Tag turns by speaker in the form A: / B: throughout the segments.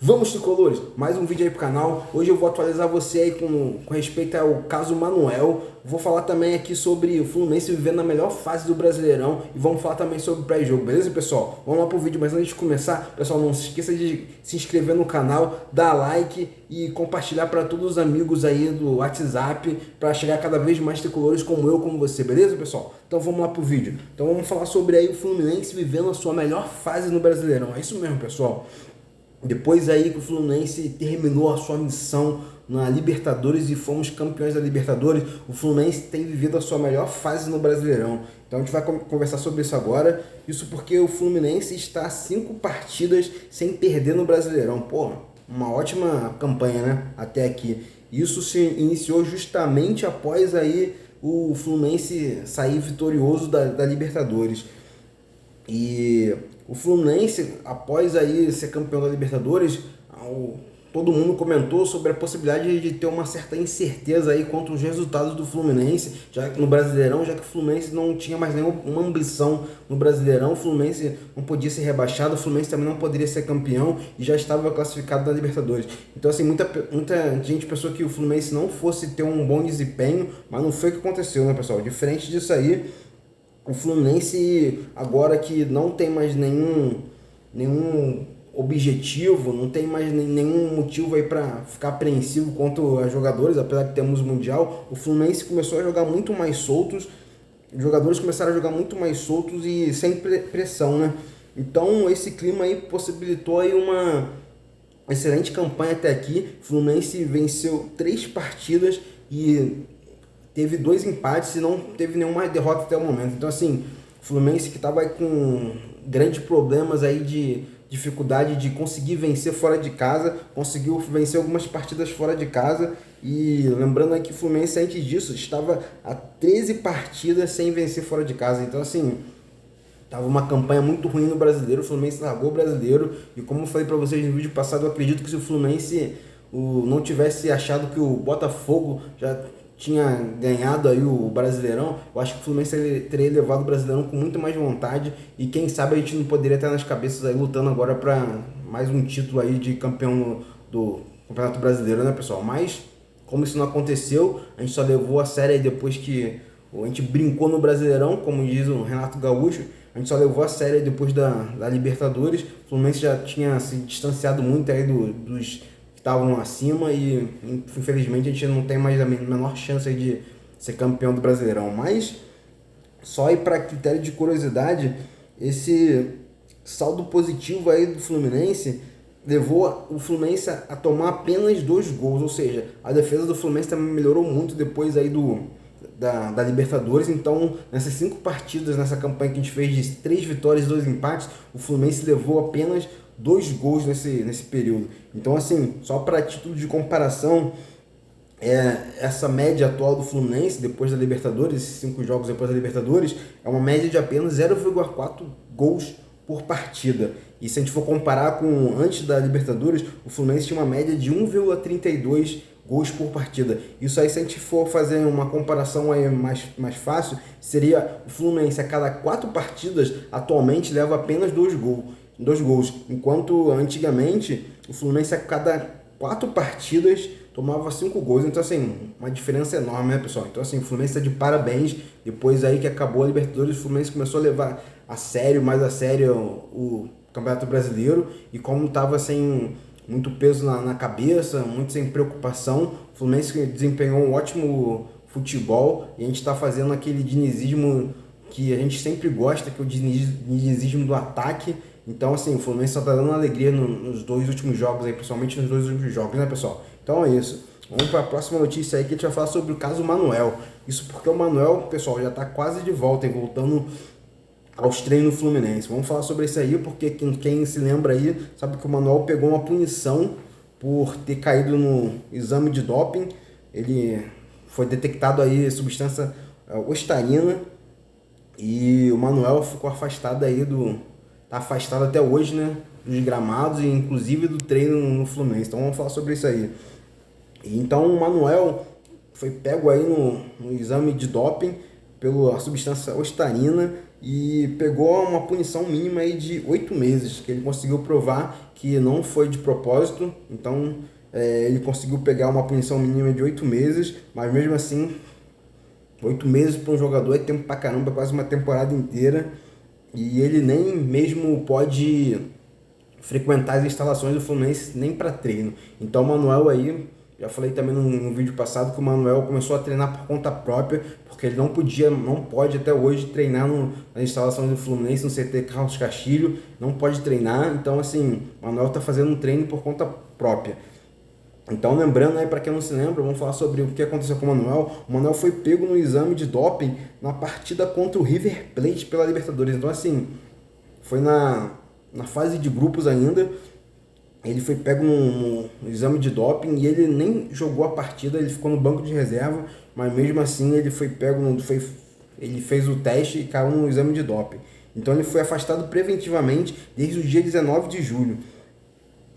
A: Vamos, tricolores, mais um vídeo aí pro canal. Hoje eu vou atualizar você aí com respeito ao caso Manuel. Vou falar também aqui sobre o Fluminense vivendo a melhor fase do Brasileirão e vamos falar também sobre o pré-jogo, beleza, pessoal? Vamos lá pro vídeo, mas antes de começar, pessoal, não se esqueça de se inscrever no canal, dar like e compartilhar para todos os amigos aí do WhatsApp para chegar cada vez mais tricolores como eu, como você, beleza, pessoal? Então vamos lá pro vídeo. Então vamos falar sobre aí o Fluminense vivendo a sua melhor fase no Brasileirão. É isso mesmo, pessoal. Depois aí que o Fluminense terminou a sua missão na Libertadores e fomos campeões da Libertadores, o Fluminense tem vivido a sua melhor fase no Brasileirão. Então a gente vai conversar sobre isso agora. Isso porque o Fluminense está 5 partidas sem perder no Brasileirão. Pô, uma ótima campanha, né? Até aqui. Isso se iniciou justamente após aí o Fluminense sair vitorioso da Libertadores. E o Fluminense, após aí ser campeão da Libertadores, todo mundo comentou sobre a possibilidade de ter uma certa incerteza aí quanto aos resultados do Fluminense, já no Brasileirão, já que o Fluminense não tinha mais nenhuma ambição no Brasileirão, o Fluminense não podia ser rebaixado, o Fluminense também não poderia ser campeão e já estava classificado na Libertadores. Então assim, muita gente pensou que o Fluminense não fosse ter um bom desempenho, mas não foi o que aconteceu, né, pessoal? Diferente disso aí, o Fluminense, agora que não tem mais nenhum objetivo, não tem mais nenhum motivo aí para ficar apreensivo quanto a jogadores, apesar de termos o Mundial, o Fluminense começou a jogar muito mais soltos, os jogadores começaram a jogar muito mais soltos e sem pressão, né? Então esse clima aí possibilitou aí uma excelente campanha até aqui. O Fluminense venceu 3 partidas e teve 2 empates e não teve nenhuma derrota até o momento. Então assim, o Fluminense que estava com grandes problemas aí de dificuldade de conseguir vencer fora de casa, conseguiu vencer algumas partidas fora de casa. E lembrando aí que o Fluminense antes disso estava a 13 partidas sem vencer fora de casa. Então assim, tava uma campanha muito ruim no Brasileiro, o Fluminense largou o Brasileiro. E como eu falei para vocês no vídeo passado, eu acredito que se o Fluminense não tivesse achado que o Botafogo já tinha ganhado aí o Brasileirão, eu acho que o Fluminense teria levado o Brasileirão com muito mais vontade e quem sabe a gente não poderia estar nas cabeças aí lutando agora para mais um título aí de campeão do Campeonato Brasileiro, né, pessoal? Mas como isso não aconteceu, a gente só levou a sério aí depois que a gente brincou no Brasileirão, como diz o Renato Gaúcho, a gente só levou a sério aí depois da Libertadores. O Fluminense já tinha se distanciado muito aí dos estavam acima e infelizmente a gente não tem mais a menor chance aí de ser campeão do Brasileirão. Mas só aí para critério de curiosidade, esse saldo positivo aí do Fluminense levou o Fluminense a tomar apenas 2 gols, ou seja, a defesa do Fluminense também melhorou muito depois aí da Libertadores. Então nessas 5 partidas, nessa campanha que a gente fez de 3 vitórias e 2 empates, o Fluminense levou apenas 2 gols nesse período. Então assim, só para título de comparação, essa média atual do Fluminense depois da Libertadores, esses 5 jogos depois da Libertadores, é uma média de apenas 0,4 gols por partida. E se a gente for comparar com antes da Libertadores, o Fluminense tinha uma média de 1,32 gols por partida. Isso aí, se a gente for fazer uma comparação aí mais fácil, seria o Fluminense a cada 4 partidas atualmente leva apenas 2 gols, enquanto antigamente o Fluminense a cada 4 partidas tomava 5 gols. Então assim, uma diferença enorme, né, pessoal? Então assim, o Fluminense está de parabéns. Depois aí que acabou a Libertadores, o Fluminense começou a levar mais a sério o Campeonato Brasileiro, e como estava sem muito peso na cabeça, muito sem preocupação, o Fluminense desempenhou um ótimo futebol e a gente está fazendo aquele dinizismo que a gente sempre gosta, que é o dinizismo do ataque. Então assim, o Fluminense só tá dando alegria nos 2 últimos jogos aí, principalmente nos 2 últimos jogos, né, pessoal? Então é isso. Vamos para a próxima notícia aí, que a gente vai falar sobre o caso Manuel. Isso porque o Manuel, pessoal, já tá quase de volta, voltando aos treinos Fluminense. Vamos falar sobre isso aí, porque quem se lembra aí sabe que o Manuel pegou uma punição por ter caído no exame de doping. Ele foi detectado aí substância ostarina e o Manuel ficou afastado aí tá afastado até hoje, né, dos gramados e inclusive do treino no Fluminense. Então vamos falar sobre isso aí. Então o Manuel foi pego aí no exame de doping pela substância ostarina e pegou uma punição mínima aí de 8 meses, que ele conseguiu provar que não foi de propósito. Então ele conseguiu pegar uma punição mínima de 8 meses, mas mesmo assim 8 meses para um jogador é tempo pra caramba, quase uma temporada inteira, e ele nem mesmo pode frequentar as instalações do Fluminense nem para treino. Então o Manuel aí, já falei também num vídeo passado que o Manuel começou a treinar por conta própria, porque ele não pode até hoje treinar nas instalações do Fluminense, no CT Carlos Castilho, não pode treinar. Então assim, o Manuel está fazendo um treino por conta própria. Então, lembrando aí, para quem não se lembra, vamos falar sobre o que aconteceu com o Manuel. O Manuel foi pego no exame de doping na partida contra o River Plate pela Libertadores. Então, assim, foi na fase de grupos ainda. Ele foi pego no exame de doping e ele nem jogou a partida, ele ficou no banco de reserva, mas mesmo assim ele foi pego, ele fez o teste e caiu no exame de doping. Então, ele foi afastado preventivamente desde o dia 19 de julho.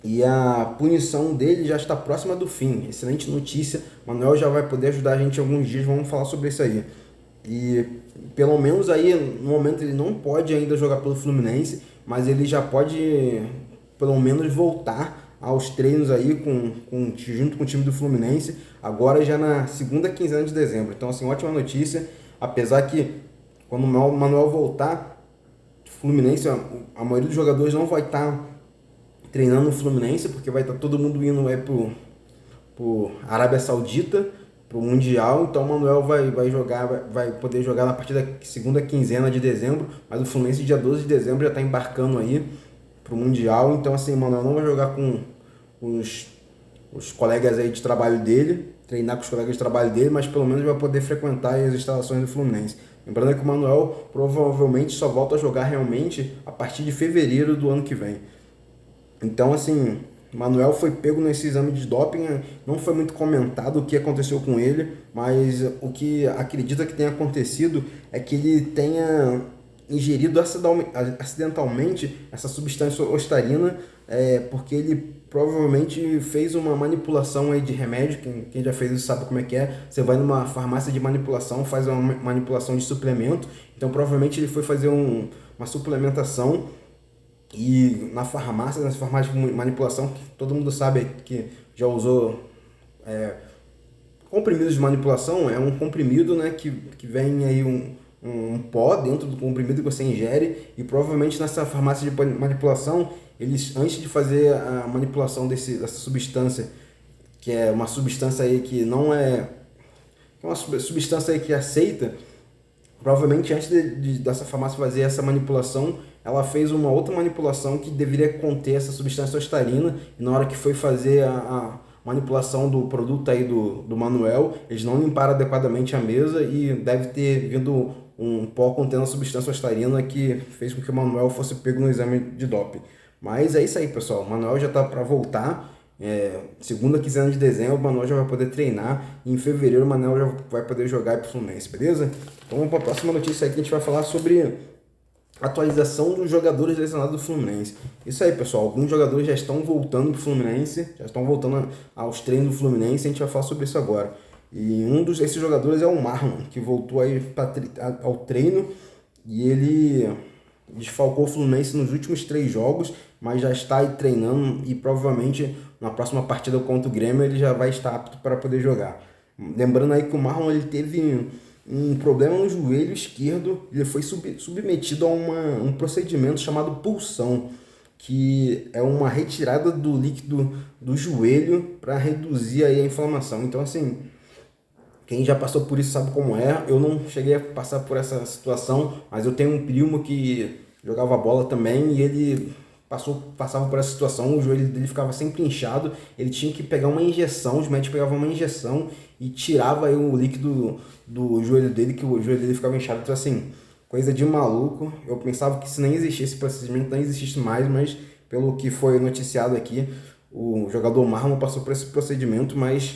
A: E a punição dele já está próxima do fim. Excelente notícia. Manuel já vai poder ajudar a gente alguns dias. Vamos falar sobre isso aí. E pelo menos aí no momento ele não pode ainda jogar pelo Fluminense, mas ele já pode pelo menos voltar aos treinos aí junto com o time do Fluminense, agora já na segunda quinzena de dezembro. Então assim, ótima notícia. Apesar que quando o Manuel voltar, o Fluminense, a maioria dos jogadores não vai estar treinando no Fluminense, porque vai estar todo mundo indo pro Arábia Saudita, pro Mundial. Então o Manuel vai poder jogar na partir da segunda quinzena de dezembro, mas o Fluminense dia 12 de dezembro já está embarcando aí pro Mundial. Então assim, o Manuel não vai jogar com os colegas aí de trabalho dele, treinar com os colegas de trabalho dele, mas pelo menos vai poder frequentar as instalações do Fluminense. Lembrando que o Manuel provavelmente só volta a jogar realmente a partir de fevereiro do ano que vem. Então, assim, Manuel foi pego nesse exame de doping, não foi muito comentado o que aconteceu com ele, mas o que acredita que tenha acontecido é que ele tenha ingerido acidentalmente essa substância ostarina, porque ele provavelmente fez uma manipulação aí de remédio. Quem já fez isso sabe como é que é. Você vai numa farmácia de manipulação, faz uma manipulação de suplemento, então provavelmente ele foi fazer uma suplementação. E nessa farmácia de manipulação, que todo mundo sabe que já usou comprimidos de manipulação, é um comprimido, né, que vem aí um pó dentro do comprimido que você ingere, e provavelmente nessa farmácia de manipulação, eles, antes de fazer a manipulação dessa substância, que é uma substância aí que não é uma substância aí que aceita, provavelmente antes dessa farmácia fazer essa manipulação, ela fez uma outra manipulação que deveria conter essa substância ostarina, e na hora que foi fazer a manipulação do produto aí do Manuel, eles não limparam adequadamente a mesa e deve ter vindo um pó contendo a substância ostarina que fez com que o Manuel fosse pego no exame de doping. Mas é isso aí, pessoal. O Manuel já está para voltar. Segunda quinzena de dezembro, o Manuel já vai poder treinar, e em fevereiro o Manuel já vai poder jogar pro Fluminense, beleza? Então vamos para a próxima notícia aí, que a gente vai falar sobre atualização dos jogadores lesionados do Fluminense. Isso aí, pessoal, alguns jogadores já estão voltando pro Fluminense, já estão voltando aos treinos do Fluminense, a gente vai falar sobre isso agora. E desses jogadores é o Marlon, que voltou aí ao treino, e ele desfalcou o Fluminense nos últimos 3 jogos, mas já está aí treinando, e provavelmente na próxima partida contra o Grêmio ele já vai estar apto para poder jogar. Lembrando aí que o Marlon ele teve um problema no joelho esquerdo, ele foi submetido a um procedimento chamado punção, que é uma retirada do líquido do joelho para reduzir aí a inflamação. Então assim, quem já passou por isso sabe como é. Eu não cheguei a passar por essa situação, mas eu tenho um primo que jogava bola também e ele passava por essa situação. O joelho dele ficava sempre inchado, ele tinha que pegar uma injeção, os médicos pegavam uma injeção e tirava aí o líquido do joelho dele, que o joelho dele ficava inchado. Então assim, coisa de maluco. Eu pensava que se nem existisse esse procedimento, não existisse mais, mas pelo que foi noticiado aqui, o jogador Marlon passou por esse procedimento, mas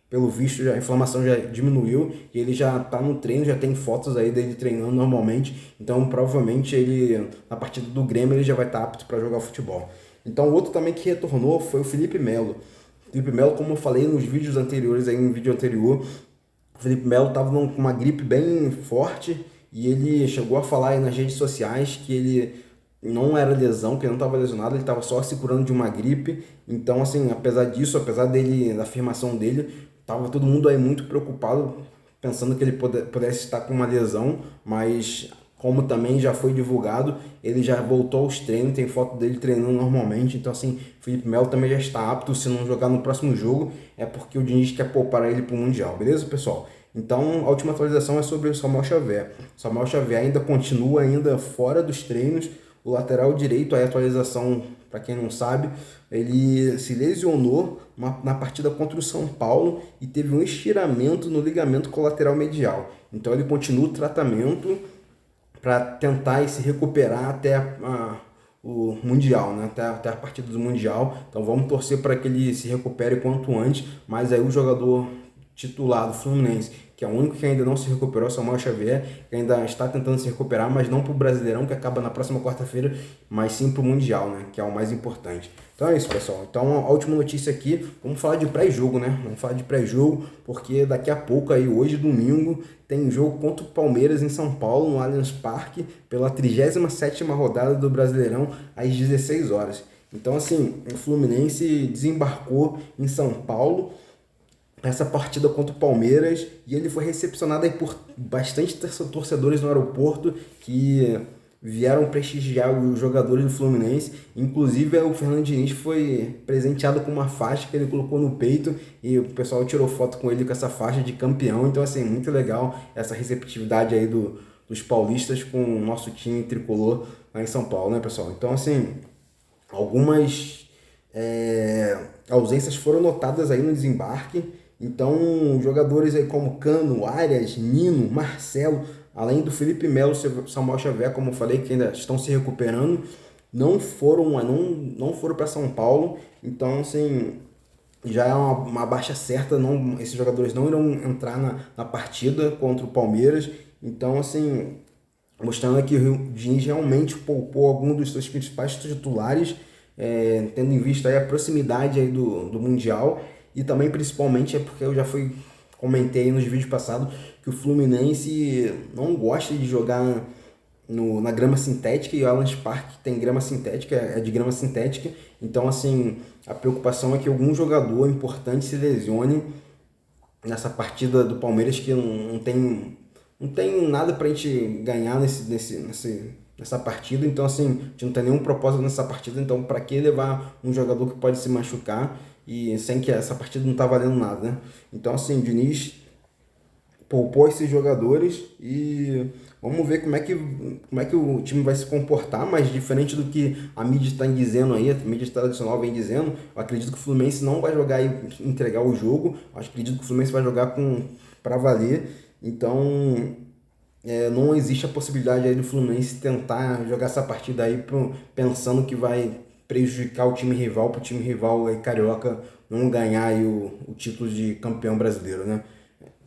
A: pelo visto a inflamação já diminuiu e ele já está no treino, já tem fotos aí dele treinando normalmente, então provavelmente ele, na partida do Grêmio, ele já vai estar apto para jogar futebol. Então outro também que retornou foi o Felipe Melo. Felipe Melo, como eu falei nos vídeos anteriores, aí no vídeo anterior, o Felipe Melo estava com uma gripe bem forte e ele chegou a falar aí nas redes sociais que ele não era lesão, que ele não estava lesionado, ele estava só se curando de uma gripe. Então, assim, apesar disso, apesar da afirmação dele, tava todo mundo aí muito preocupado, pensando que ele pudesse estar com uma lesão, mas como também já foi divulgado, ele já voltou aos treinos, tem foto dele treinando normalmente. Então, assim, Felipe Melo também já está apto. Se não jogar no próximo jogo, é porque o Diniz quer poupar ele para o Mundial, beleza, pessoal? Então, a última atualização é sobre o Samuel Xavier. Samuel Xavier ainda continua fora dos treinos. O lateral direito, a atualização, para quem não sabe, ele se lesionou na partida contra o São Paulo e teve um estiramento no ligamento colateral medial. Então ele continua o tratamento para tentar se recuperar até o Mundial, né? Até a partida do Mundial. Então vamos torcer para que ele se recupere quanto antes, mas aí o jogador titular do Fluminense, que é o único que ainda não se recuperou, Samuel Xavier, que ainda está tentando se recuperar, mas não para o Brasileirão, que acaba na próxima quarta-feira, mas sim para o Mundial, né? Que é o mais importante. Então é isso, pessoal. Então a última notícia aqui, vamos falar de pré-jogo, né? Vamos falar de pré-jogo, porque daqui a pouco, aí hoje, domingo, tem jogo contra o Palmeiras em São Paulo, no Allianz Parque, pela 37ª rodada do Brasileirão, às 16 horas. Então, assim, o Fluminense desembarcou em São Paulo essa partida contra o Palmeiras e ele foi recepcionado aí por bastante torcedores no aeroporto que vieram prestigiar os jogadores do Fluminense. Inclusive o Fernando Diniz foi presenteado com uma faixa que ele colocou no peito e o pessoal tirou foto com ele com essa faixa de campeão. Então, assim, muito legal essa receptividade aí dos paulistas com o nosso time tricolor lá em São Paulo, né, pessoal? Então, assim, algumas ausências foram notadas aí no desembarque. Então, jogadores aí como Cano, Arias, Nino, Marcelo, além do Felipe Melo, Samuel Xavier, como eu falei, que ainda estão se recuperando, não foram para São Paulo. Então, assim, já é uma baixa certa. Esses jogadores não irão entrar na partida contra o Palmeiras. Então, assim, mostrando que o Diniz realmente poupou alguns dos seus principais titulares, tendo em vista aí a proximidade aí do Mundial. E também, principalmente, é porque eu já comentei nos vídeos passados que o Fluminense não gosta de jogar na grama sintética, e o Allianz Parque tem grama sintética, é de grama sintética. Então, assim, a preocupação é que algum jogador importante se lesione nessa partida do Palmeiras, que não tem nada pra gente ganhar nessa partida. Então, assim, a gente não tem nenhum propósito nessa partida. Então, para que levar um jogador que pode se machucar e sem que essa partida não tá valendo nada, né? Então, assim, o Diniz poupou esses jogadores e vamos ver como é que o time vai se comportar. Mas diferente do que a mídia está dizendo aí, a mídia tradicional vem dizendo, eu acredito que o Fluminense não vai jogar e entregar o jogo. Eu acredito que o Fluminense vai jogar para valer. Então, não existe a possibilidade aí do Fluminense tentar jogar essa partida aí pensando que vai prejudicar o time rival, para o time rival aí, carioca, não ganhar aí o título de campeão brasileiro, né?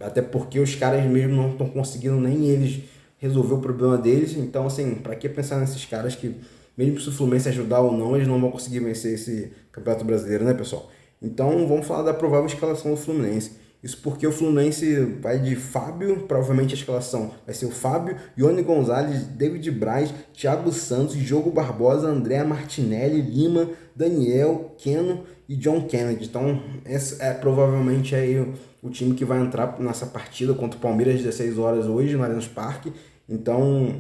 A: Até porque os caras mesmo não estão conseguindo nem eles resolver o problema deles. Então, assim, para que pensar nesses caras que, mesmo se o Fluminense ajudar ou não, eles não vão conseguir vencer esse campeonato brasileiro, né, pessoal? Então, vamos falar da provável escalação do Fluminense. Isso porque o Fluminense vai de Fábio, provavelmente a escalação vai ser o Fábio, Ione Gonzalez, David Braz, Thiago Santos, Diogo Barbosa, André Martinelli, Lima, Daniel, Keno e John Kennedy. Então, esse é provavelmente aí o time que vai entrar nessa partida contra o Palmeiras às 16 horas hoje no Allianz Parque. Então,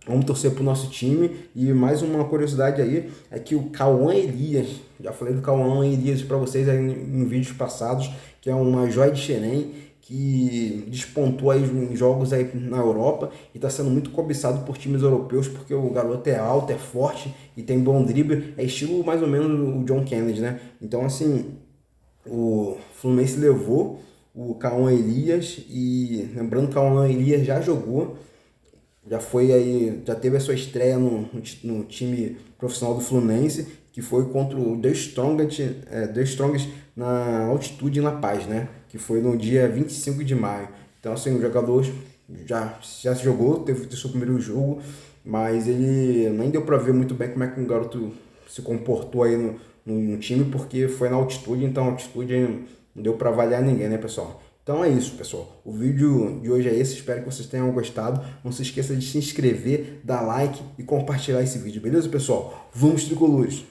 A: vamos torcer pro nosso time. E mais uma curiosidade aí é que o Cauã Elias, já falei do Cauã Elias para vocês aí em vídeos passados, que é uma joia de Xerém, que despontou aí em jogos aí na Europa e está sendo muito cobiçado por times europeus, porque o garoto é alto, é forte e tem bom drible, é estilo mais ou menos o John Kennedy, né? Então, assim, o Fluminense levou o Cauã Elias, e lembrando que o Cauã Elias já jogou, já teve a sua estreia no time profissional do Fluminense, que foi contra o The Strongest na altitude em La Paz, né? Que foi no dia 25 de maio. Então, assim, o jogador já se jogou, teve seu primeiro jogo, mas ele nem deu para ver muito bem como é que um garoto se comportou aí no time, porque foi na altitude. Então a altitude não deu para avaliar ninguém, né, pessoal? Então é isso, pessoal. O vídeo de hoje é esse. Espero que vocês tenham gostado. Não se esqueça de se inscrever, dar like e compartilhar esse vídeo. Beleza, pessoal? Vamos, tricolores!